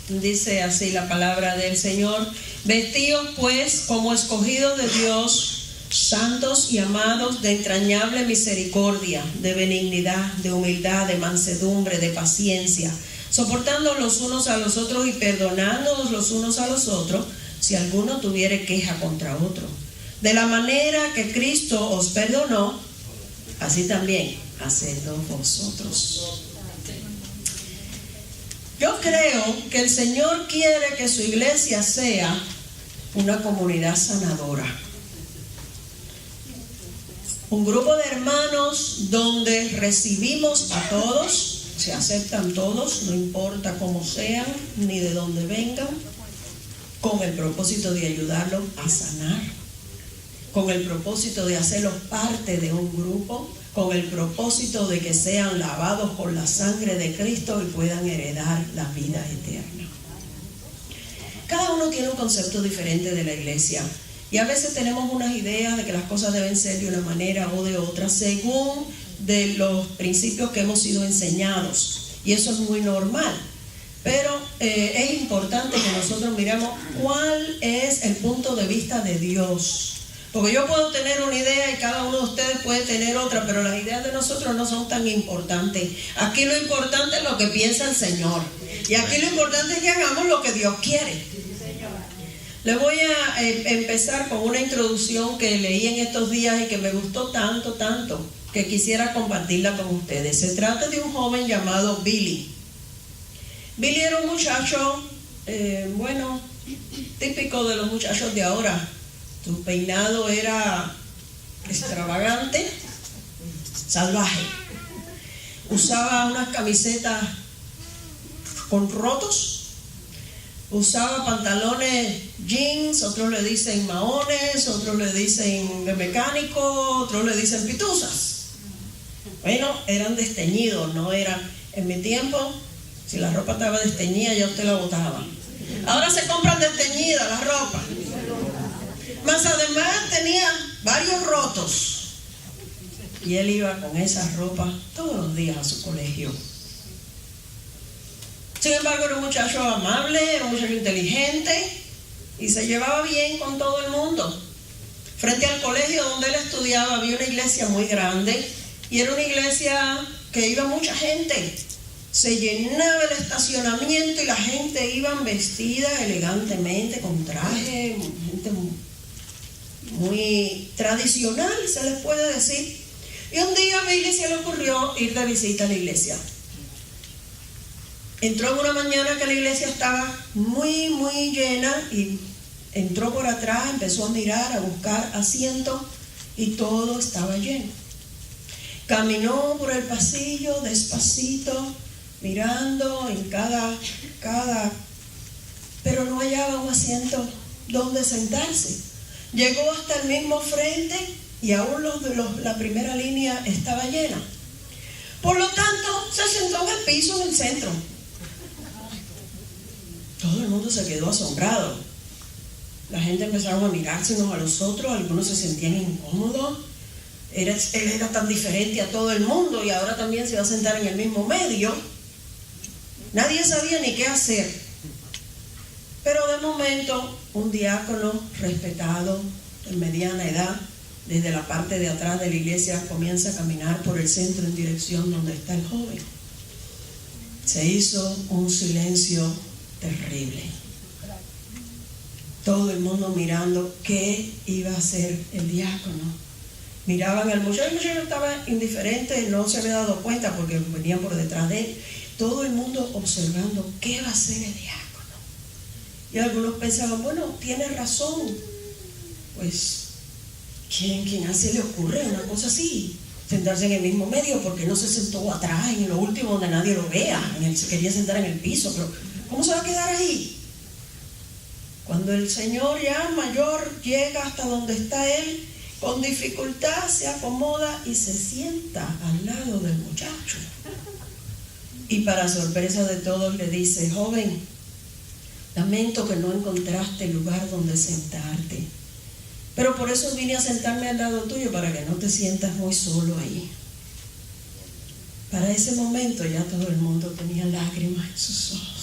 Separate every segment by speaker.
Speaker 1: Dice así la palabra del Señor: vestíos pues como escogidos de Dios, santos y amados, de entrañable misericordia, de benignidad, de humildad, de mansedumbre, de paciencia, soportando los unos a los otros y perdonándonos los unos a los otros, si alguno tuviere queja contra otro. De la manera que Cristo os perdonó, así también hacedlo vosotros. Yo creo que el Señor quiere que su iglesia sea una comunidad sanadora. Un grupo de hermanos donde recibimos a todos, se aceptan todos, no importa cómo sean ni de dónde vengan, con el propósito de ayudarlos a sanar, con el propósito de hacerlos parte de un grupo, con el propósito de que sean lavados por la sangre de Cristo y puedan heredar la vida eterna. Cada uno tiene un concepto diferente de la iglesia. Y a veces tenemos unas ideas de que las cosas deben ser de una manera o de otra, según de los principios que hemos sido enseñados. Y eso es muy normal. Pero es importante que nosotros miremos cuál es el punto de vista de Dios. Porque yo puedo tener una idea y cada uno de ustedes puede tener otra, pero las ideas de nosotros no son tan importantes. Aquí lo importante es lo que piensa el Señor. Y aquí lo importante es que hagamos lo que Dios quiere. Les voy a empezar con una introducción que leí en estos días y que me gustó tanto, que quisiera compartirla con ustedes. Se trata de un joven llamado Billy. Billy era un muchacho, típico de los muchachos de ahora. Su peinado era extravagante, salvaje. Usaba unas camisetas con rotos. Usaba pantalones jeans, otros le dicen maones, otros le dicen de mecánico, otros le dicen pituzas. Bueno, eran desteñidos, no eran. En mi tiempo, si la ropa estaba desteñida, ya usted la botaba. Ahora se compran desteñidas la ropa. Más además tenía varios rotos. Y él iba con esa ropa todos los días a su colegio. Sin embargo, era un muchacho amable, era un muchacho inteligente y se llevaba bien con todo el mundo. Frente al colegio donde él estudiaba había una iglesia muy grande y era una iglesia que iba mucha gente. Se llenaba el estacionamiento y la gente iba vestida elegantemente, con traje, gente muy tradicional, se les puede decir. Y un día a Billy se le ocurrió ir de visita a la iglesia. Entró en una mañana que la iglesia estaba muy llena y entró por atrás, empezó a mirar, a buscar asiento y todo estaba lleno. Caminó por el pasillo despacito, mirando en cada, pero no hallaba un asiento donde sentarse. Llegó hasta el mismo frente y aún la primera línea estaba llena. Por lo tanto, se sentó en el piso en el centro. Todo el mundo se quedó asombrado. La gente empezaron a mirarse unos a los otros, algunos se sentían incómodos. Él era tan diferente a todo el mundo y ahora también se iba a sentar en el mismo medio. Nadie sabía ni qué hacer. Pero de momento, un diácono respetado, de mediana edad, desde la parte de atrás de la iglesia, comienza a caminar por el centro en dirección donde está el joven. Se hizo un silencio terrible. Todo el mundo mirando qué iba a hacer el diácono. Miraban al muchacho, el muchacho estaba indiferente, no se había dado cuenta porque venían por detrás de él. Todo el mundo observando qué va a hacer el diácono. Y algunos pensaban, bueno, tiene razón. Pues, ¿quién se le ocurre una cosa así? Sentarse en el mismo medio, porque no se sentó atrás, en lo último donde nadie lo vea. Se quería sentar en el piso, pero ¿cómo se va a quedar ahí? Cuando el señor ya mayor llega hasta donde está él, con dificultad se acomoda y se sienta al lado del muchacho. Y para sorpresa de todos le dice, joven, lamento que no encontraste lugar donde sentarte, pero por eso vine a sentarme al lado tuyo, para que no te sientas muy solo ahí. Para ese momento ya todo el mundo tenía lágrimas en sus ojos.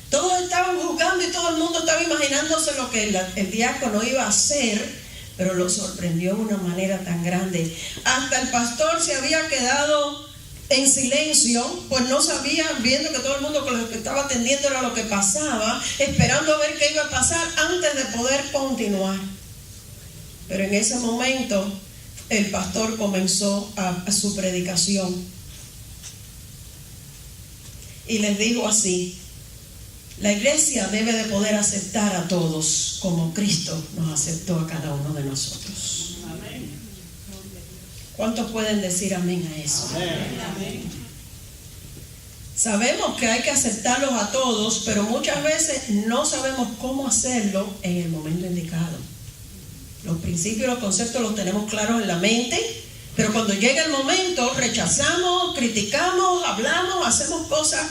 Speaker 1: Todos estaban jugando y todo el mundo estaba imaginándose lo que el diácono iba a hacer, pero lo sorprendió de una manera tan grande. Hasta el pastor se había quedado en silencio, pues no sabía, viendo que todo el mundo con lo que estaba atendiendo era lo que pasaba, esperando a ver qué iba a pasar antes de poder continuar. Pero en ese momento el pastor comenzó a su predicación y les dijo así: la iglesia debe de poder aceptar a todos como Cristo nos aceptó a cada uno de nosotros. Amén. ¿Cuántos pueden decir amén a eso? Amén. Sabemos que hay que aceptarlos a todos, pero muchas veces no sabemos cómo hacerlo en el momento indicado. Los principios y los conceptos los tenemos claros en la mente, pero cuando llega el momento rechazamos, criticamos, hablamos, hacemos cosas.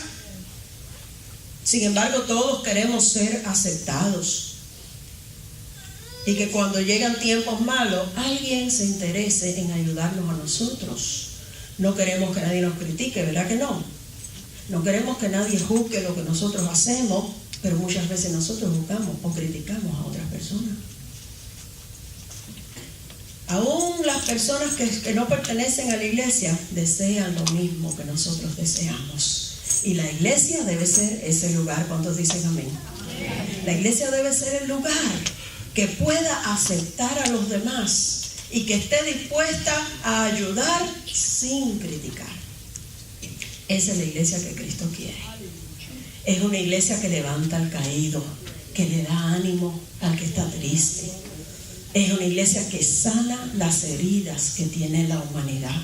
Speaker 1: Sin embargo, todos queremos ser aceptados. Y que cuando llegan tiempos malos, alguien se interese en ayudarnos a nosotros. No queremos que nadie nos critique, ¿verdad que no? No queremos que nadie juzgue lo que nosotros hacemos, pero muchas veces nosotros juzgamos o criticamos a otras personas. Aún las personas que no pertenecen a la iglesia desean lo mismo que nosotros deseamos. Y la iglesia debe ser ese lugar. ¿Cuántos dicen amén? La iglesia debe ser el lugar que pueda aceptar a los demás y que esté dispuesta a ayudar sin criticar. Esa es la iglesia que Cristo quiere. Es una iglesia que levanta al caído, que le da ánimo al que está triste. Es una iglesia que sana las heridas que tiene la humanidad.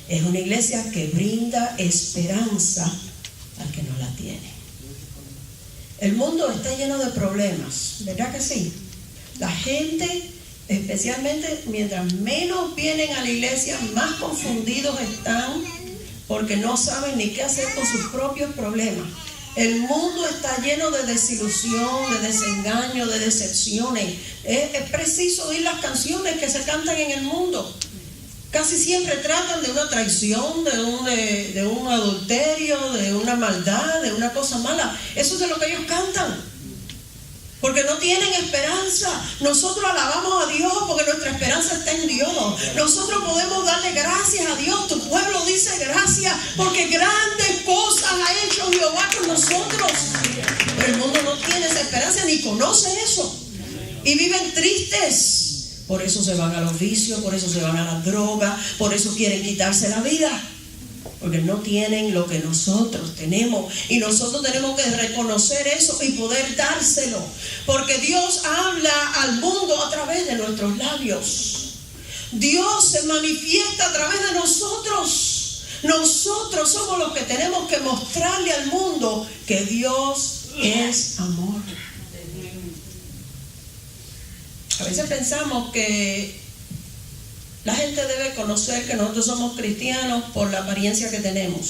Speaker 1: Es una iglesia que brinda esperanza al que no la tiene. El mundo está lleno de problemas, ¿verdad que sí? La gente, especialmente mientras menos vienen a la iglesia, más confundidos están porque no saben ni qué hacer con sus propios problemas. El mundo está lleno de desilusión, de desengaño, de decepciones. Es preciso oír las canciones que se cantan en el mundo. Casi siempre tratan de una traición, de un adulterio, de una maldad, de una cosa mala. Eso es de lo que ellos cantan. Porque no tienen esperanza. Nosotros alabamos a Dios porque nuestra esperanza está en Dios. Nosotros podemos darle gracias a Dios. Tu pueblo dice gracias porque grandes cosas ha hecho Jehová con nosotros. Pero el mundo no tiene esa esperanza ni conoce eso. Y viven tristes. Por eso se van a los vicios, por eso se van a la droga, por eso quieren quitarse la vida. Porque no tienen lo que nosotros tenemos. Y nosotros tenemos que reconocer eso y poder dárselo. Porque Dios habla al mundo a través de nuestros labios. Dios se manifiesta a través de nosotros. Nosotros somos los que tenemos que mostrarle al mundo que Dios es amor. A veces pensamos que la gente debe conocer que nosotros somos cristianos por la apariencia que tenemos.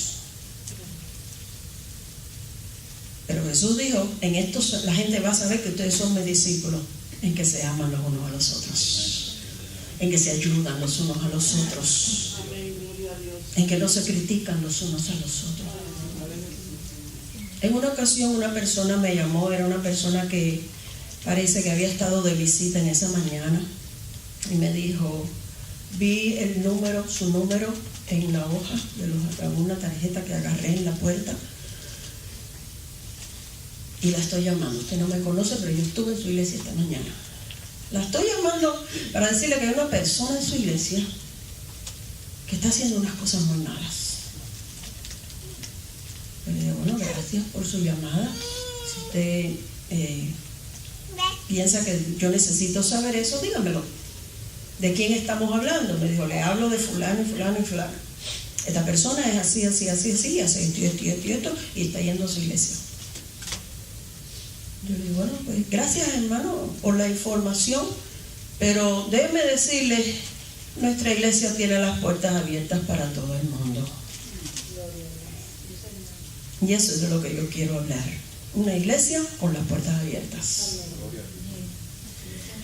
Speaker 1: Pero Jesús dijo, en esto la gente va a saber que ustedes son mis discípulos, en que se aman los unos a los otros, en que se ayudan los unos a los otros, en que no se critican los unos a los otros. En una ocasión una persona me llamó, era una persona que parece que había estado de visita en esa mañana, y me dijo, vi su número en la hoja de una tarjeta que agarré en la puerta y la estoy llamando. Usted no me conoce, pero yo estuve en su iglesia esta mañana. La estoy llamando para decirle que hay una persona en su iglesia que está haciendo unas cosas muy malas. Yo le digo, bueno, gracias por su llamada. Si usted piensa que yo necesito saber eso, dígamelo. ¿De quién estamos hablando? Me dijo, le hablo de fulano y fulano y fulano. Esta persona es así, así, así, así, hace esto, y está yendo a su iglesia. Yo le digo, bueno, pues gracias, hermano, por la información, pero déjeme decirle, nuestra iglesia tiene las puertas abiertas para todo el mundo. Y eso es de lo que yo quiero hablar. Una iglesia con las puertas abiertas.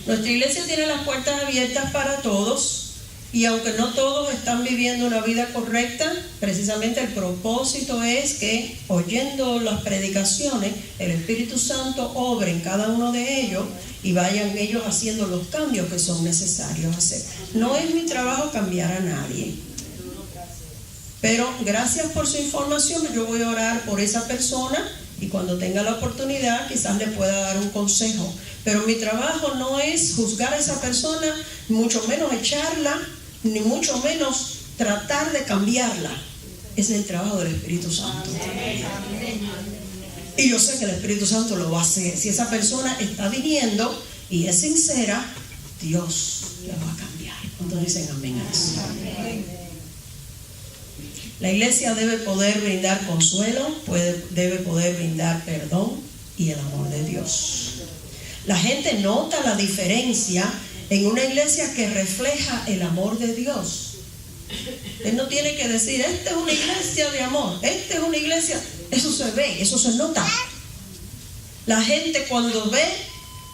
Speaker 1: Nuestra iglesia tiene las puertas abiertas para todos, Y aunque no todos están viviendo una vida correcta, precisamente el propósito es que, oyendo las predicaciones, el Espíritu Santo obre en cada uno de ellos y vayan ellos haciendo los cambios que son necesarios hacer. No es mi trabajo cambiar a nadie. Pero gracias por su información. Yo voy a orar por esa persona y cuando tenga la oportunidad quizás le pueda dar un consejo. Pero mi trabajo no es juzgar a esa persona, mucho menos echarla, ni mucho menos tratar de cambiarla. Es el trabajo del Espíritu Santo. Y yo sé que el Espíritu Santo lo va a hacer. Si esa persona está viniendo y es sincera, Dios la va a cambiar. ¿Cuántos dicen amén a eso? La iglesia debe poder brindar consuelo, debe poder brindar perdón y el amor de Dios. La gente nota la diferencia en una iglesia que refleja el amor de Dios. Él no tiene que decir, esta es una iglesia de amor, esta es una iglesia. Eso se ve, eso se nota. La gente cuando ve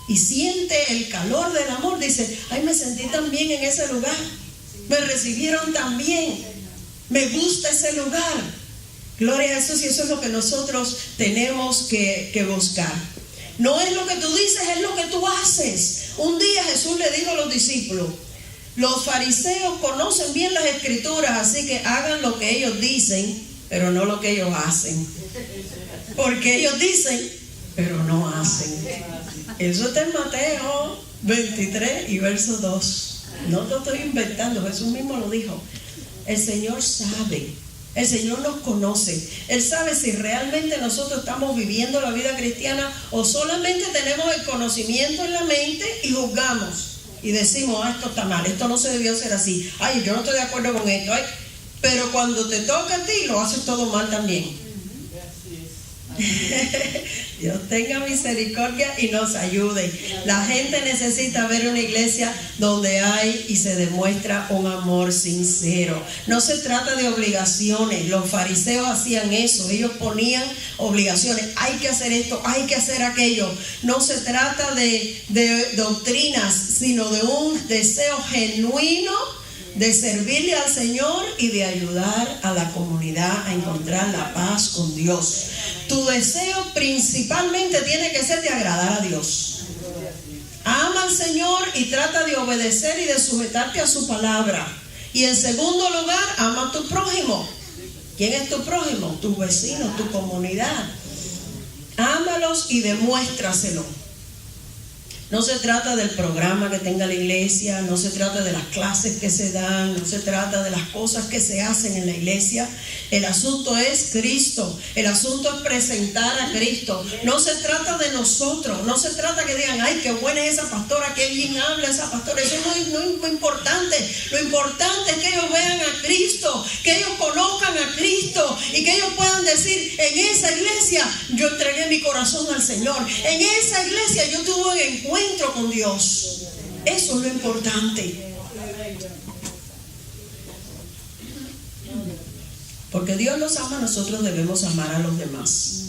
Speaker 1: y siente el calor del amor dice, ay, me sentí tan bien en ese lugar, me recibieron tan bien, me gusta ese lugar. Gloria a Jesús. Y eso es lo que nosotros tenemos que buscar. No es lo que tú dices, es lo que tú haces. Un día Jesús le dijo a los discípulos, los fariseos conocen bien las escrituras, así que hagan lo que ellos dicen, pero no lo que ellos hacen. Porque ellos dicen, pero no hacen. Eso está en Mateo 23 y verso 2. No lo estoy inventando, Jesús mismo lo dijo. El Señor sabe, el Señor nos conoce. Él sabe si realmente nosotros estamos viviendo la vida cristiana o solamente tenemos el conocimiento en la mente y juzgamos. Y decimos, esto está mal, esto no se debió hacer así. Ay, yo no estoy de acuerdo con esto. Ay, pero cuando te toca a ti, lo haces todo mal también. Dios tenga misericordia y nos ayude. La gente necesita ver una iglesia donde hay y se demuestra un amor sincero. No se trata de obligaciones. Los fariseos hacían eso. Ellos ponían obligaciones. Hay que hacer esto, hay que hacer aquello. No se trata de doctrinas, sino de un deseo genuino de servirle al Señor y de ayudar a la comunidad a encontrar la paz con Dios. Tu deseo principalmente tiene que ser de agradar a Dios. Ama al Señor y trata de obedecer y de sujetarte a su palabra. Y en segundo lugar, ama a tu prójimo. ¿Quién es tu prójimo? Tu vecino, tu comunidad. Ámalos y demuéstraselo. No se trata del programa que tenga la iglesia, no se trata de las clases que se dan, no se trata de las cosas que se hacen en la iglesia. El asunto es Cristo, el asunto es presentar a Cristo. No se trata de nosotros, no se trata que digan, ay, qué buena es esa pastora, qué bien habla esa pastora. Eso no es lo importante. Lo importante es que ellos vean a Cristo, que ellos conozcan a Cristo y que ellos puedan decir, en esa iglesia yo entregué mi corazón al Señor, en esa iglesia yo tuve un encuentro con Dios. Eso es lo importante. Porque Dios nos ama, nosotros debemos amar a los demás.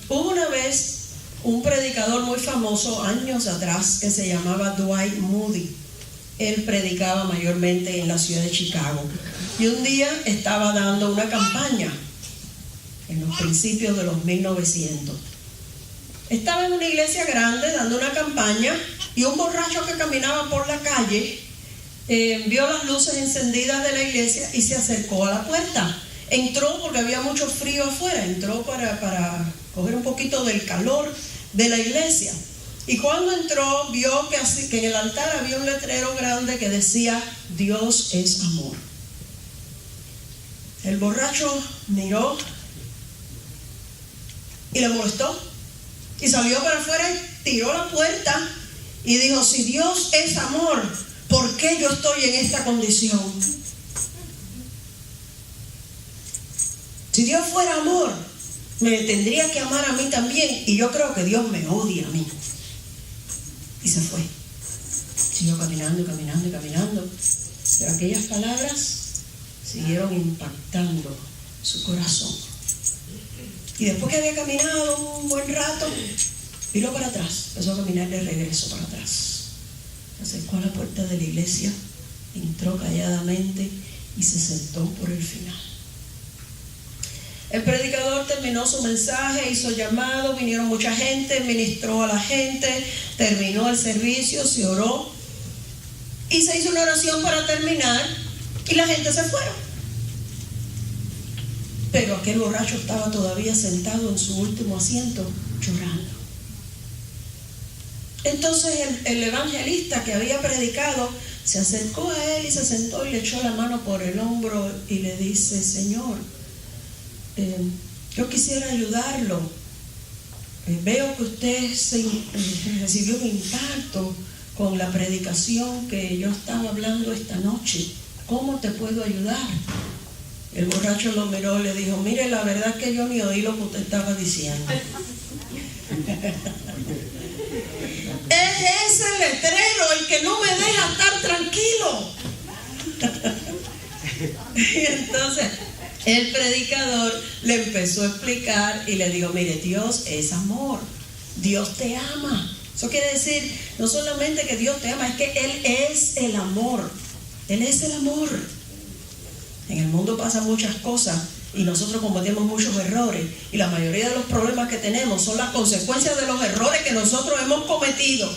Speaker 1: Hubo una vez un predicador muy famoso años atrás que se llamaba Dwight Moody. Él predicaba mayormente en la ciudad de Chicago. Y un día estaba dando una campaña en los principios de los 1900. Estaba en una iglesia grande dando una campaña y un borracho que caminaba por la calle vio las luces encendidas de la iglesia y se acercó a la puerta. Entró porque había mucho frío afuera, entró para coger un poquito del calor de la iglesia. Y cuando entró vio que en el altar había un letrero grande que decía, Dios es amor. El borracho miró y le molestó. Y salió para afuera y tiró la puerta y dijo, si Dios es amor, ¿por qué yo estoy en esta condición? Si Dios fuera amor, me tendría que amar a mí también. Y yo creo que Dios me odia a mí. Y se fue. Siguió caminando, caminando, caminando. Pero aquellas palabras siguieron impactando su corazón. Y después que había caminado un buen rato, miró para atrás, empezó a caminar de regreso para atrás. Se acercó a la puerta de la iglesia entró calladamente y se sentó por el final. El predicador terminó su mensaje, hizo llamado, vinieron mucha gente, ministró a la gente, terminó el servicio, se oró y se hizo una oración para terminar y la gente se fueron. Pero aquel borracho estaba todavía sentado en su último asiento llorando. Entonces el evangelista que había predicado se acercó a él y se sentó y le echó la mano por el hombro y le dice: Señor, yo quisiera ayudarlo. Veo que usted recibió un impacto con la predicación que yo estaba hablando esta noche. ¿Cómo te puedo ayudar? El borracho lo miró y le dijo: mire, la verdad es que yo ni oí lo que usted estaba diciendo. Es ese letrero el que no me deja estar tranquilo. Y entonces el predicador le empezó a explicar y le dijo: mire, Dios es amor, Dios te ama. Eso quiere decir no solamente que Dios te ama, es que Él es el amor. Él es el amor. En el mundo pasan muchas cosas y nosotros cometemos muchos errores, y la mayoría de los problemas que tenemos son las consecuencias de los errores que nosotros hemos cometido.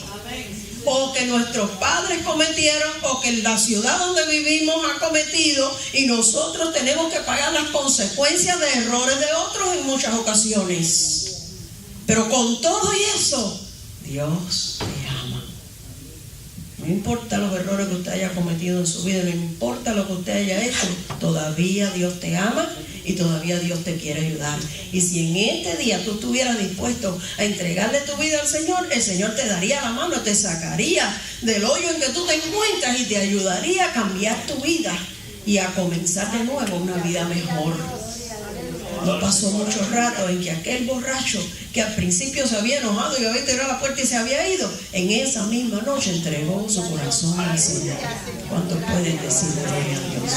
Speaker 1: O que nuestros padres cometieron, o que la ciudad donde vivimos ha cometido, y nosotros tenemos que pagar las consecuencias de errores de otros en muchas ocasiones. Pero con todo y eso, Dios te ama. No importa los errores que usted haya cometido en su vida, no importa lo que usted haya hecho, todavía Dios te ama y todavía Dios te quiere ayudar. Y si en este día tú estuvieras dispuesto a entregarle tu vida al Señor, el Señor te daría la mano, te sacaría del hoyo en que tú te encuentras y te ayudaría a cambiar tu vida y a comenzar de nuevo una vida mejor. No pasó mucho rato en que aquel borracho, que al principio se había enojado y había tirado la puerta y se había ido, en esa misma noche entregó su corazón al Señor. ¿Cuántos pueden decir gloria a Dios?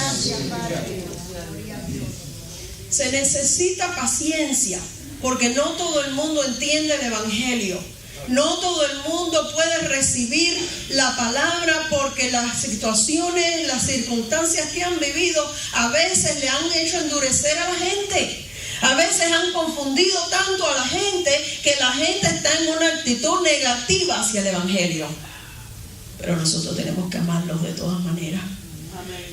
Speaker 1: Se necesita paciencia, porque no todo el mundo entiende el Evangelio. No todo el mundo puede recibir la palabra, porque las situaciones, las circunstancias que han vivido a veces le han hecho endurecer a la gente. A veces han confundido tanto a la gente que la gente está en una actitud negativa hacia el Evangelio. Pero nosotros tenemos que amarlos de todas maneras.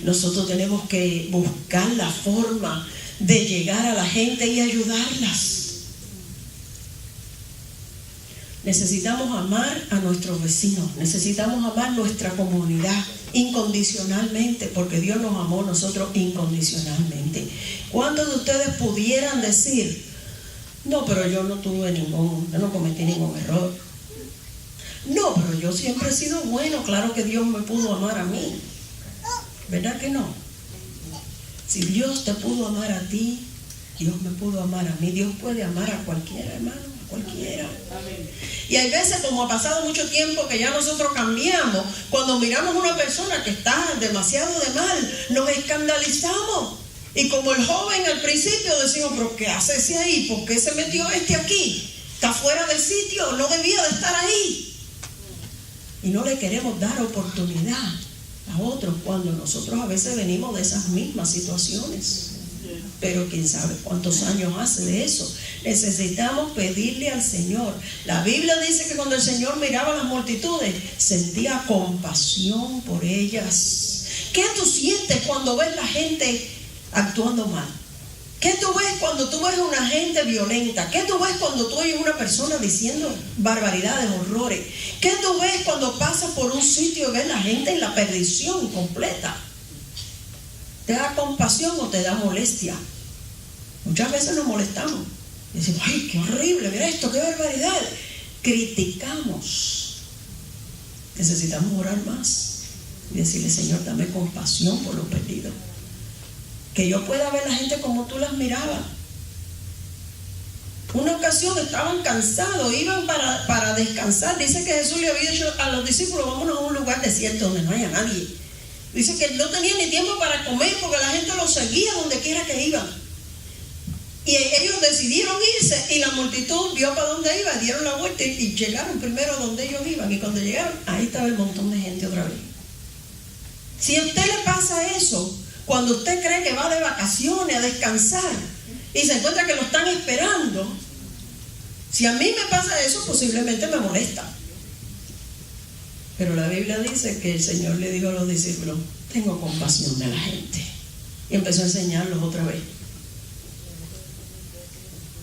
Speaker 1: Nosotros tenemos que buscar la forma de llegar a la gente y ayudarlas. Necesitamos amar a nuestros vecinos, necesitamos amar nuestra comunidad incondicionalmente, porque Dios nos amó a nosotros incondicionalmente. ¿Cuántos de ustedes pudieran decir: no, pero yo no cometí ningún error? No, pero yo siempre he sido bueno, claro que Dios me pudo amar a mí. ¿Verdad que no? Si Dios te pudo amar a ti, Dios me pudo amar a mí. Dios puede amar a cualquiera, hermano, a cualquiera. Y hay veces, como ha pasado mucho tiempo, que ya nosotros cambiamos. Cuando miramos a una persona que está demasiado de mal, nos escandalizamos. Y como el joven al principio decimos: pero ¿qué hace ese ahí? ¿Por qué se metió aquí? Está fuera de sitio, no debía de estar ahí. Y no le queremos dar oportunidad a otros, cuando nosotros a veces venimos de esas mismas situaciones. Pero quién sabe cuántos años hace de eso. Necesitamos pedirle al Señor. La Biblia dice que cuando el Señor miraba a las multitudes, sentía compasión por ellas. ¿Qué tú sientes cuando ves la gente actuando mal? ¿Qué tú ves cuando tú ves a una gente violenta? ¿Qué tú ves cuando tú oyes a una persona diciendo barbaridades, horrores? ¿Qué tú ves cuando pasas por un sitio y ves a la gente en la perdición completa? ¿Te da compasión o te da molestia? Muchas veces nos molestamos. Decimos: ¡ay, qué horrible! Mira esto, qué barbaridad. Criticamos. Necesitamos orar más y decirle: Señor, dame compasión por los perdidos. Que yo pueda ver la gente como tú las mirabas. Una ocasión estaban cansados, iban para descansar. Dice que Jesús le había dicho a los discípulos: vámonos a un lugar desierto donde no haya nadie. Dice que no tenía ni tiempo para comer, porque la gente los seguía donde quiera que iban. Y ellos decidieron irse, y la multitud vio para dónde iba, dieron la vuelta y llegaron primero a donde ellos iban. Y cuando llegaron, ahí estaba el montón de gente otra vez. Si a usted le pasa eso, cuando usted cree que va de vacaciones a descansar y se encuentra que lo están esperando, si a mí me pasa eso, posiblemente me molesta. Pero la Biblia dice que el Señor le dijo a los discípulos: tengo compasión de la gente. Y empezó a enseñarlos otra vez.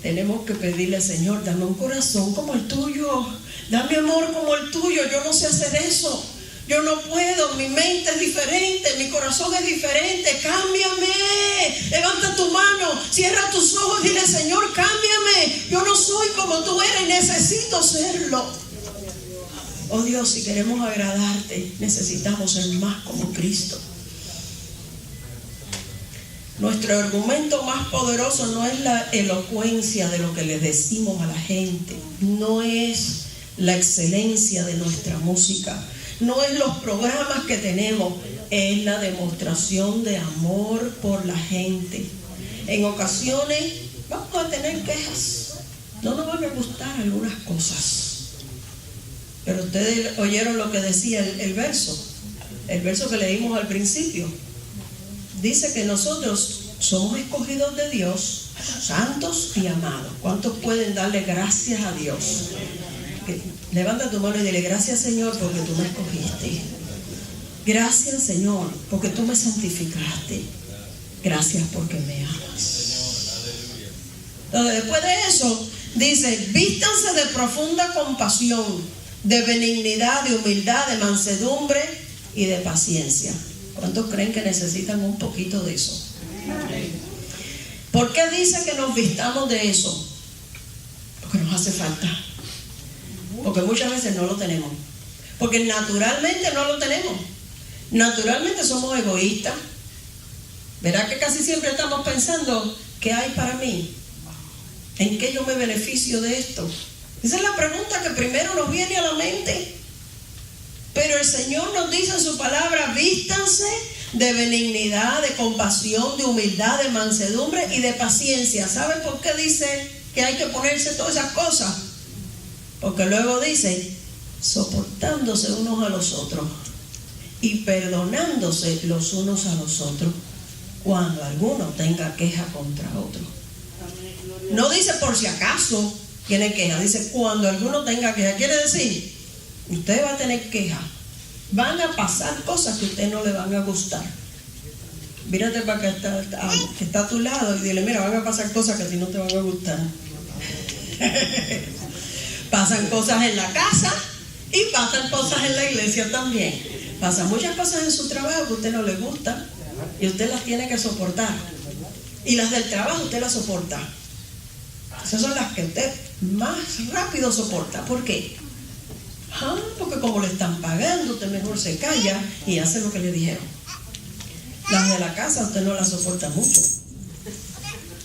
Speaker 1: Tenemos que pedirle al Señor: dame un corazón como el tuyo, dame amor como el tuyo. Yo no sé hacer eso, yo no puedo, mi mente es diferente, mi corazón es diferente, cámbiame. Levanta tu mano, cierra tus ojos y dile: Señor, cámbiame, yo no soy como tú eres y necesito serlo. Oh Dios, si queremos agradarte, necesitamos ser más como Cristo. Nuestro argumento más poderoso no es la elocuencia de lo que le decimos a la gente, no es la excelencia de nuestra música, no es los programas que tenemos, es la demostración de amor por la gente. En ocasiones vamos a tener quejas, no nos van a gustar algunas cosas, pero ustedes oyeron lo que decía el verso que leímos al principio. Dice que nosotros somos escogidos de Dios, santos y amados. ¿Cuántos pueden darle gracias a Dios? Levanta tu mano y dile: gracias, Señor, porque tú me escogiste. Gracias, Señor, porque tú me santificaste. Gracias porque me amas. Entonces, después de eso, dice: vístanse de profunda compasión, de benignidad, de humildad, de mansedumbre y de paciencia. ¿Cuántos creen que necesitan un poquito de eso? ¿Por qué dice que nos vistamos de eso? Porque nos hace falta. Porque muchas veces no lo tenemos. Porque naturalmente no lo tenemos. Naturalmente somos egoístas. ¿Verdad que casi siempre estamos pensando: ¿qué hay para mí? ¿En qué yo me beneficio de esto? Esa es la pregunta que primero nos viene a la mente. Pero el Señor nos dice en su palabra: vístanse de benignidad, de compasión, de humildad, de mansedumbre y de paciencia. ¿Saben por qué dice que hay que ponerse todas esas cosas? Porque luego dice: soportándose unos a los otros y perdonándose los unos a los otros cuando alguno tenga queja contra otro. No dice por si acaso tiene queja, dice cuando alguno tenga queja. Quiere decir, usted va a tener queja, van a pasar cosas que a usted no le van a gustar. Mírate para que está a tu lado y dile: mira, van a pasar cosas que a ti no te van a gustar. Pasan cosas en la casa y pasan cosas en la iglesia también. Pasan muchas cosas en su trabajo que a usted no le gusta y usted las tiene que soportar. Y las del trabajo usted las soporta. Esas son las que usted más rápido soporta. ¿Por qué? Porque como le están pagando, usted mejor se calla y hace lo que le dijeron. Las de la casa usted no las soporta mucho,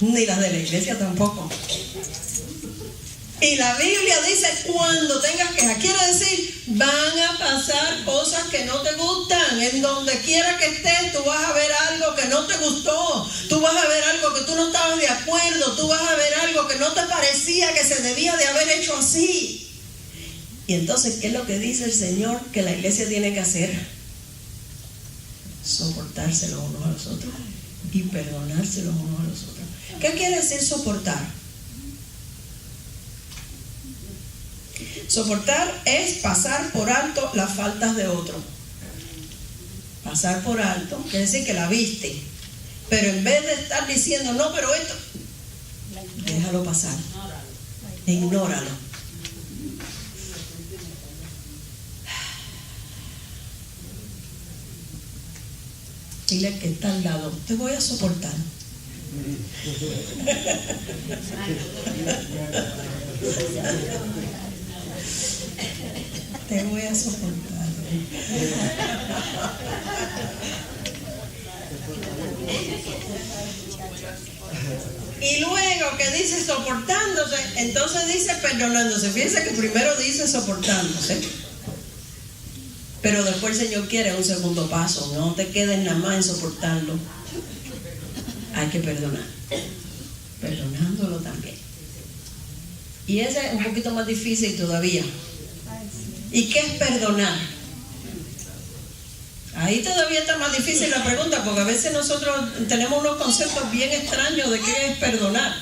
Speaker 1: ni las de la iglesia tampoco. Y la Biblia dice: cuando tengas queja, quiere decir, van a pasar cosas que no te gustan. En donde quiera que estés, tú vas a ver algo que no te gustó, tú vas a ver algo que tú no estabas de acuerdo, tú vas a ver algo que no te parecía que se debía de haber hecho así. Y entonces, ¿qué es lo que dice el Señor que la iglesia tiene que hacer? Soportarse los unos a los otros y perdonarse los unos a los otros. ¿Qué quiere decir soportar? Soportar es pasar por alto las faltas de otro. Pasar por alto quiere decir que la viste, pero en vez de estar diciendo: no, pero esto, déjalo pasar, ignóralo. Dile que está al lado: te voy a soportar. Te voy a soportar. Y luego que dice soportándose, entonces dice perdonándose. Fíjense que primero dice soportándose, pero después el Señor quiere un segundo paso. No te quedes nada más en soportarlo, hay que perdonar, perdonándolo también. Y ese es un poquito más difícil todavía. ¿Y qué es perdonar? Ahí todavía está más difícil la pregunta, porque a veces nosotros tenemos unos conceptos bien extraños de qué es perdonar.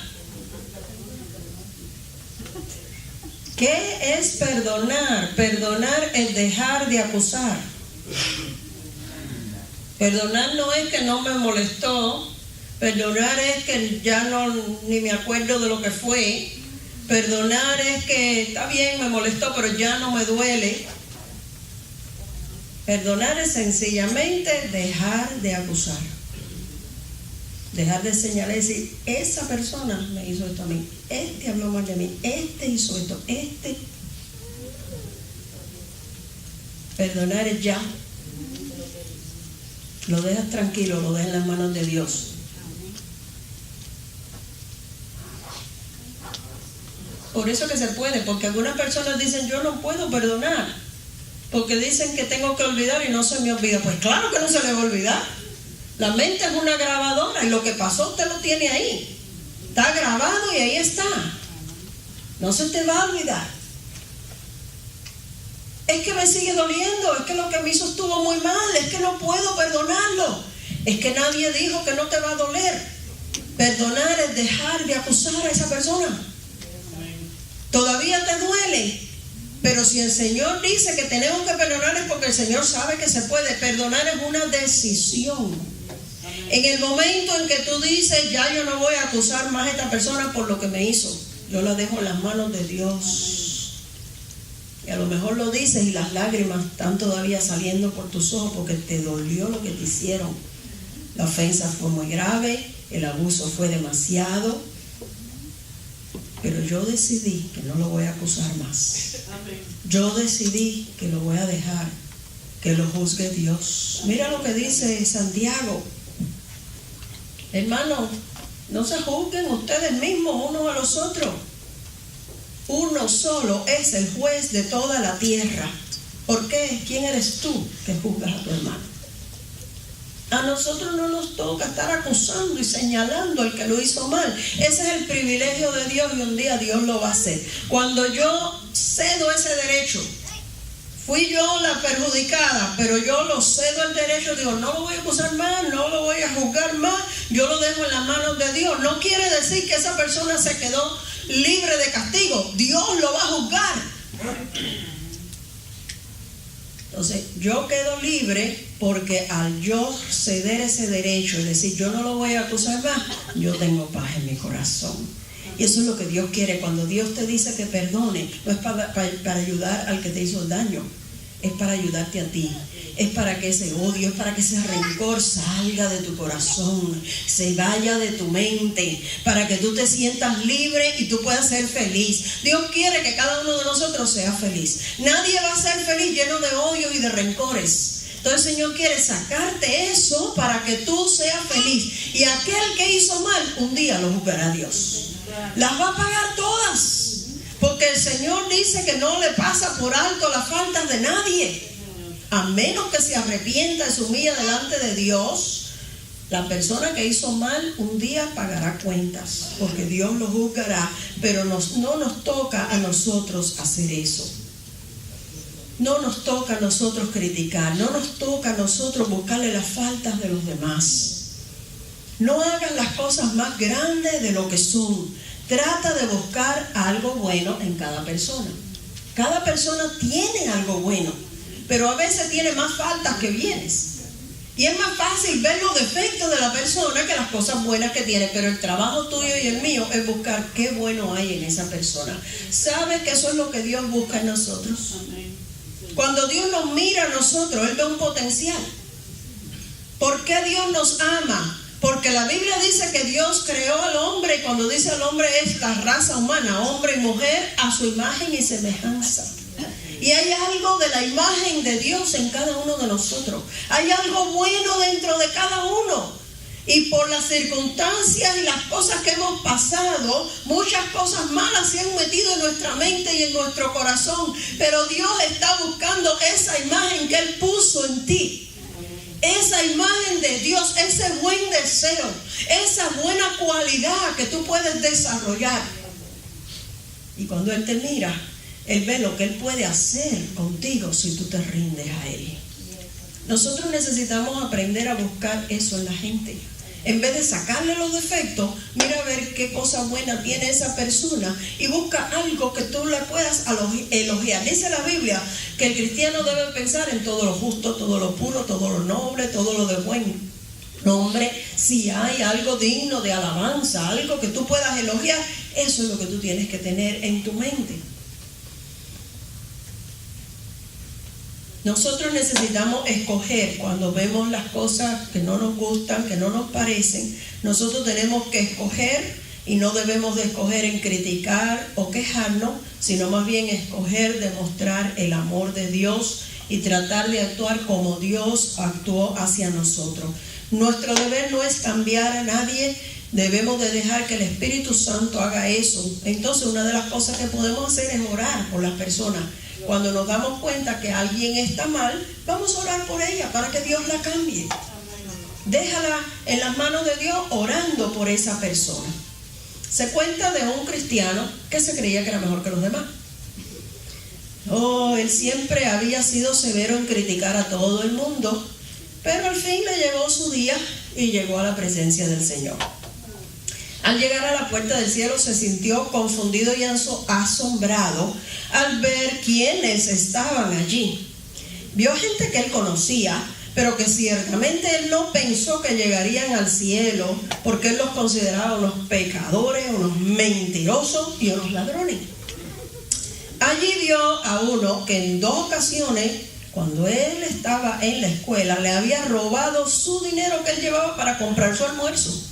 Speaker 1: ¿Qué es perdonar? Perdonar es dejar de acusar. Perdonar no es que no me molestó. Perdonar es que ya ni me acuerdo de lo que fue. Perdonar es que está bien, me molestó, pero ya no me duele. Perdonar es sencillamente dejar de acusar. Dejar de señalar y decir, esa persona me hizo esto a mí, este habló mal de mí, este hizo esto, este. Perdonar es ya. Lo dejas tranquilo, lo dejas en las manos de Dios. Por eso que se puede, porque algunas personas dicen, yo no puedo perdonar, porque dicen que tengo que olvidar y no se me olvida. Pues claro que no se le va a olvidar. La mente es una grabadora y lo que pasó usted lo tiene ahí. Está grabado y ahí está. No se te va a olvidar. Es que me sigue doliendo, es que lo que me hizo estuvo muy mal, es que no puedo perdonarlo. Es que nadie dijo que no te va a doler. Perdonar es dejar de acusar a esa persona. Todavía te duele, pero si el Señor dice que tenemos que perdonar es porque el Señor sabe que se puede. Perdonar es una decisión. En el momento en que tú dices, ya yo no voy a acusar más a esta persona por lo que me hizo, yo la dejo en las manos de Dios. Y a lo mejor lo dices y las lágrimas están todavía saliendo por tus ojos porque te dolió lo que te hicieron. La ofensa fue muy grave, el abuso fue demasiado, pero yo decidí que no lo voy a acusar más. Yo decidí que lo voy a dejar, que lo juzgue Dios. Mira lo que dice Santiago. Hermano, no se juzguen ustedes mismos unos a los otros. Uno solo es el juez de toda la tierra. ¿Por qué? ¿Quién eres tú que juzgas a tu hermano? A nosotros no nos toca estar acusando y señalando al que lo hizo mal. Ese es el privilegio de Dios y un día Dios lo va a hacer. Cuando yo cedo ese derecho, fui yo la perjudicada, pero yo lo cedo el derecho, digo, no lo voy a acusar más, no lo voy a juzgar más, yo lo dejo en las manos de Dios. No quiere decir que esa persona se quedó libre de castigo. Dios lo va a juzgar. Entonces, yo quedo libre porque al yo ceder ese derecho y decir, yo no lo voy a acusar más, yo tengo paz en mi corazón. Y eso es lo que Dios quiere. Cuando Dios te dice que perdone, no es para ayudar al que te hizo el daño, es para ayudarte a ti. Es para que ese odio, es para que ese rencor salga de tu corazón, se vaya de tu mente, para que tú te sientas libre y tú puedas ser feliz. Dios quiere que cada uno de nosotros sea feliz. Nadie va a ser feliz lleno de odio y de rencores. Entonces el Señor quiere sacarte eso para que tú seas feliz. Y aquel que hizo mal, un día lo juzgará Dios. Las va a pagar todas. Porque el Señor dice que no le pasa por alto las faltas de nadie. A menos que se arrepienta y se humilla delante de Dios, la persona que hizo mal un día pagará cuentas. Porque Dios lo juzgará. Pero no nos toca a nosotros hacer eso. No nos toca a nosotros criticar, no nos toca a nosotros buscarle las faltas de los demás. No hagas las cosas más grandes de lo que son. Trata de buscar algo bueno en cada persona. Cada persona tiene algo bueno, pero a veces tiene más faltas que bienes. Y es más fácil ver los defectos de la persona que las cosas buenas que tiene. Pero el trabajo tuyo y el mío es buscar qué bueno hay en esa persona. ¿Sabes que eso es lo que Dios busca en nosotros? Cuando Dios nos mira a nosotros, Él ve un potencial. ¿Por qué Dios nos ama? Porque la Biblia dice que Dios creó al hombre, y cuando dice al hombre es la raza humana, hombre y mujer, a su imagen y semejanza. Y hay algo de la imagen de Dios en cada uno de nosotros. Hay algo bueno dentro de cada uno. Y por las circunstancias y las cosas que hemos pasado, muchas cosas malas se han metido en nuestra mente y en nuestro corazón. Pero Dios está buscando esa imagen que Él puso en ti. Esa imagen de Dios, ese buen deseo, esa buena cualidad que tú puedes desarrollar. Y cuando Él te mira, Él ve lo que Él puede hacer contigo si tú te rindes a Él. Nosotros necesitamos aprender a buscar eso en la gente. En vez de sacarle los defectos, mira a ver qué cosa buena tiene esa persona y busca algo que tú le puedas elogiar. Dice la Biblia que el cristiano debe pensar en todo lo justo, todo lo puro, todo lo noble, todo lo de buen nombre. Si hay algo digno de alabanza, algo que tú puedas elogiar, eso es lo que tú tienes que tener en tu mente. Nosotros necesitamos escoger cuando vemos las cosas que no nos gustan, que no nos parecen. Nosotros tenemos que escoger y no debemos de escoger en criticar o quejarnos, sino más bien escoger demostrar el amor de Dios y tratar de actuar como Dios actuó hacia nosotros. Nuestro deber no es cambiar a nadie, debemos de dejar que el Espíritu Santo haga eso. Entonces, una de las cosas que podemos hacer es orar por las personas. Cuando nos damos cuenta que alguien está mal, vamos a orar por ella para que Dios la cambie. Déjala en las manos de Dios orando por esa persona. Se cuenta de un cristiano que se creía que era mejor que los demás. Él siempre había sido severo en criticar a todo el mundo, pero al fin le llegó su día y llegó a la presencia del Señor. Al llegar a la puerta del cielo se sintió confundido y asombrado al ver quiénes estaban allí. Vio gente que él conocía, pero que ciertamente él no pensó que llegarían al cielo, porque él los consideraba unos pecadores, unos mentirosos y unos ladrones. Allí vio a uno que en 2 ocasiones, cuando él estaba en la escuela, le había robado su dinero que él llevaba para comprar su almuerzo.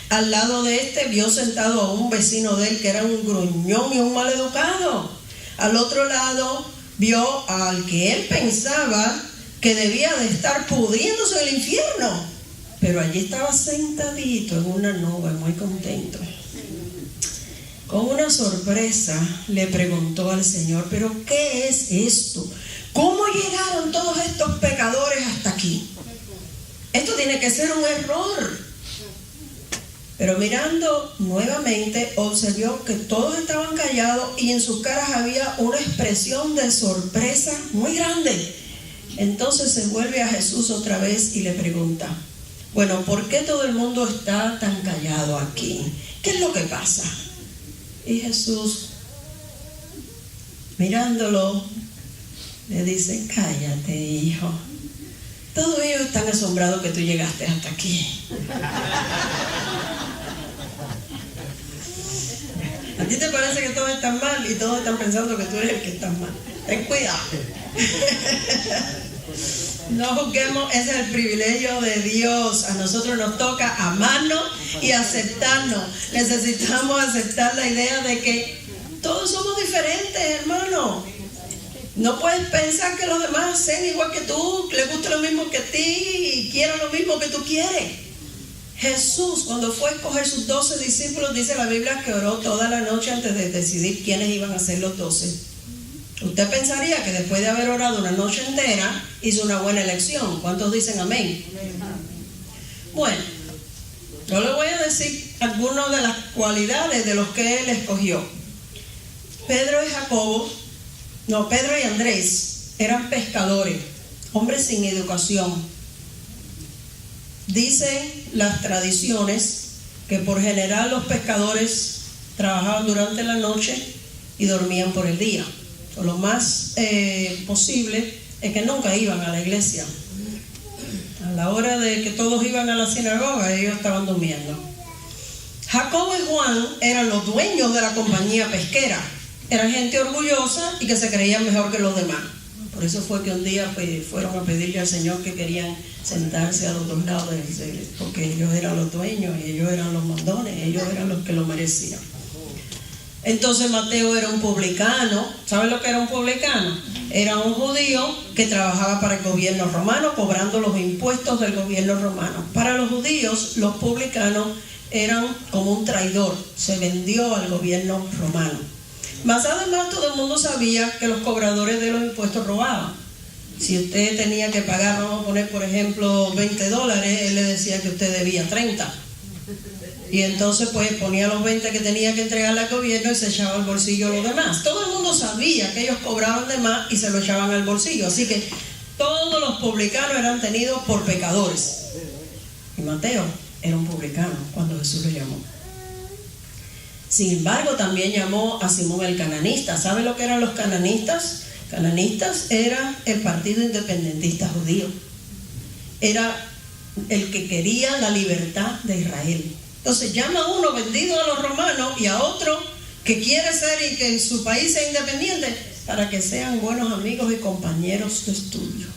Speaker 1: Al lado de este vio sentado a un vecino de él que era un gruñón y un maleducado. Al otro lado vio al que él pensaba que debía de estar pudriéndose en el infierno, pero allí estaba sentadito en una nube, muy contento. Con una sorpresa le preguntó al Señor: ¿pero qué es esto? ¿Cómo llegaron todos estos pecadores hasta aquí? Esto tiene que ser un error. Pero mirando nuevamente, observó que todos estaban callados y en sus caras había una expresión de sorpresa muy grande. Entonces se vuelve a Jesús otra vez y le pregunta: bueno, ¿por qué todo el mundo está tan callado aquí? ¿Qué es lo que pasa? Y Jesús, mirándolo, le dice: cállate, hijo. Todos ellos están asombrados que tú llegaste hasta aquí. A ti te parece que todos están mal y todos están pensando que tú eres el que está mal. Ten cuidado. No juzguemos, ese es el privilegio de Dios. A nosotros nos toca amarnos y aceptarnos. Necesitamos aceptar la idea de que todos somos diferentes, hermano. No puedes pensar que los demás sean igual que tú, que les guste lo mismo que a ti y quieran lo mismo que tú quieres. Jesús, cuando fue a escoger sus 12 discípulos, dice la Biblia que oró toda la noche antes de decidir quiénes iban a ser los 12. Usted pensaría que después de haber orado una noche entera, hizo una buena elección. ¿Cuántos dicen amén? Bueno, yo le voy a decir algunas de las cualidades de los que él escogió. Pedro y Andrés eran pescadores, hombres sin educación. Dicen las tradiciones que por general los pescadores trabajaban durante la noche y dormían por el día. O lo más posible es que nunca iban a la iglesia. A la hora de que todos iban a la sinagoga, ellos estaban durmiendo. Jacobo y Juan eran los dueños de la compañía pesquera. Eran gente orgullosa y que se creían mejor que los demás. Por eso fue que un día fueron a pedirle al Señor que querían sentarse a los 2 lados, porque ellos eran los dueños y ellos eran los mandones, ellos eran los que lo merecían. Entonces Mateo era un publicano. ¿Saben lo que era un publicano? Era un judío que trabajaba para el gobierno romano, cobrando los impuestos del gobierno romano. Para los judíos, los publicanos eran como un traidor, se vendió al gobierno romano. Más además, todo el mundo sabía que los cobradores de los impuestos robaban. Si usted tenía que pagar, vamos a poner por ejemplo $20, él le decía que usted debía 30. Y entonces pues ponía los 20 que tenía que entregarle al gobierno y se echaba al bolsillo los demás. Todo el mundo sabía que ellos cobraban de más y se lo echaban al bolsillo. Así que todos los publicanos eran tenidos por pecadores. Y Mateo era un publicano cuando Jesús lo llamó. Sin embargo, también llamó a Simón el cananista. ¿Sabe lo que eran los cananistas? Cananistas era el partido independentista judío. Era el que quería la libertad de Israel. Entonces llama a uno vendido a los romanos y a otro que quiere ser y que en su país sea independiente, para que sean buenos amigos y compañeros de estudio.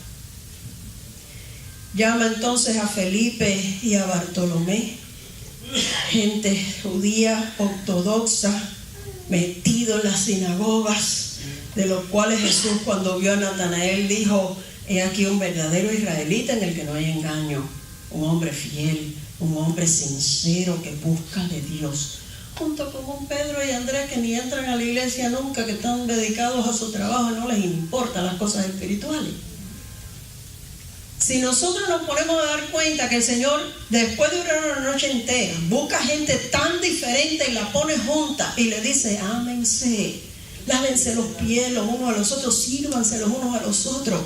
Speaker 1: Llama entonces a Felipe y a Bartolomé, gente judía ortodoxa, metido en las sinagogas, de los cuales Jesús, cuando vio a Natanael, dijo: he aquí un verdadero israelita en el que no hay engaño, un hombre fiel, un hombre sincero que busca de Dios. Junto con un Pedro y Andrés que ni entran a la iglesia nunca, que están dedicados a su trabajo y no les importan las cosas espirituales. Si nosotros nos ponemos a dar cuenta que el Señor, después de orar una noche entera, busca gente tan diferente y la pone junta y le dice: ámense, lávense los pies los unos a los otros, sírvanse los unos a los otros.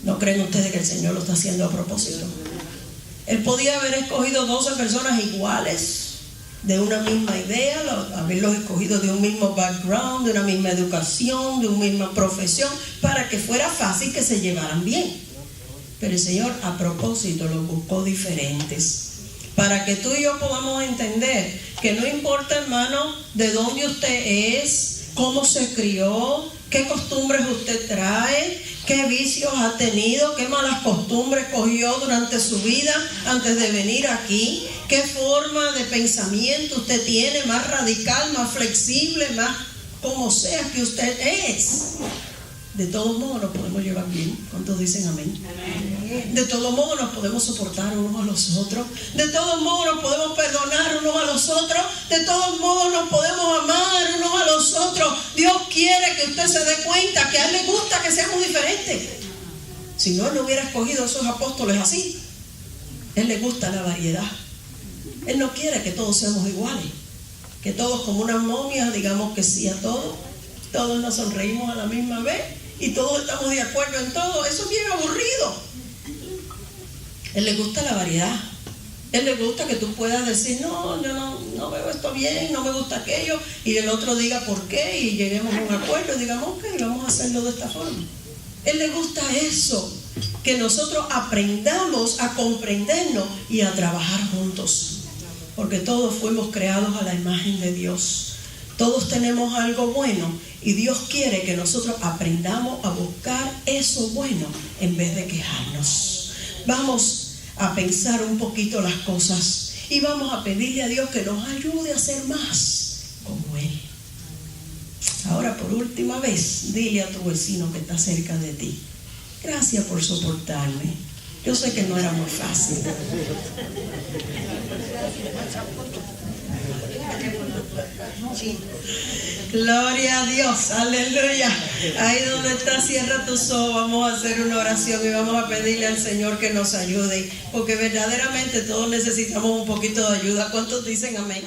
Speaker 1: ¿No creen ustedes que el Señor lo está haciendo a propósito? Él podía haber escogido 12 personas iguales, de una misma idea, haberlos escogido de un mismo background, de una misma educación, de una misma profesión, para que fuera fácil que se llevaran bien. Pero el Señor a propósito los buscó diferentes, para que tú y yo podamos entender que no importa, hermano, de dónde usted es, cómo se crió, qué costumbres usted trae, qué vicios ha tenido, qué malas costumbres cogió durante su vida antes de venir aquí, qué forma de pensamiento usted tiene, más radical, más flexible, más como sea que usted es. De todos modos nos podemos llevar bien. ¿Cuántos dicen amén? Amén. De todos modos nos podemos soportar unos a los otros. De todos modos nos podemos perdonar unos a los otros. De todos modos nos podemos amar unos a los otros. Dios quiere que usted se dé cuenta que a Él le gusta que seamos diferentes. Si no, Él no hubiera escogido a esos apóstoles así. A Él le gusta la variedad. Él no quiere que todos seamos iguales, que todos como unas momias digamos que sí a todo. Todos nos sonreímos a la misma vez y todos estamos de acuerdo en todo. Eso es bien aburrido. A Él le gusta la variedad. A Él le gusta que tú puedas decir: no, yo no veo esto bien, no me gusta aquello, y el otro diga por qué y lleguemos a un acuerdo y digamos: ok, vamos a hacerlo de esta forma. A Él le gusta eso, que nosotros aprendamos a comprendernos y a trabajar juntos, porque todos fuimos creados a la imagen de Dios. Todos tenemos algo bueno y Dios quiere que nosotros aprendamos a buscar eso bueno en vez de quejarnos. Vamos a pensar un poquito las cosas y vamos a pedirle a Dios que nos ayude a ser más como Él. Ahora, por última vez, dile a tu vecino que está cerca de ti: gracias por soportarme. Yo sé que no era muy fácil. Gloria a Dios, aleluya. Ahí donde estás, cierra tus ojos. Vamos a hacer una oración y vamos a pedirle al Señor que nos ayude, porque verdaderamente todos necesitamos un poquito de ayuda. ¿Cuántos dicen amén?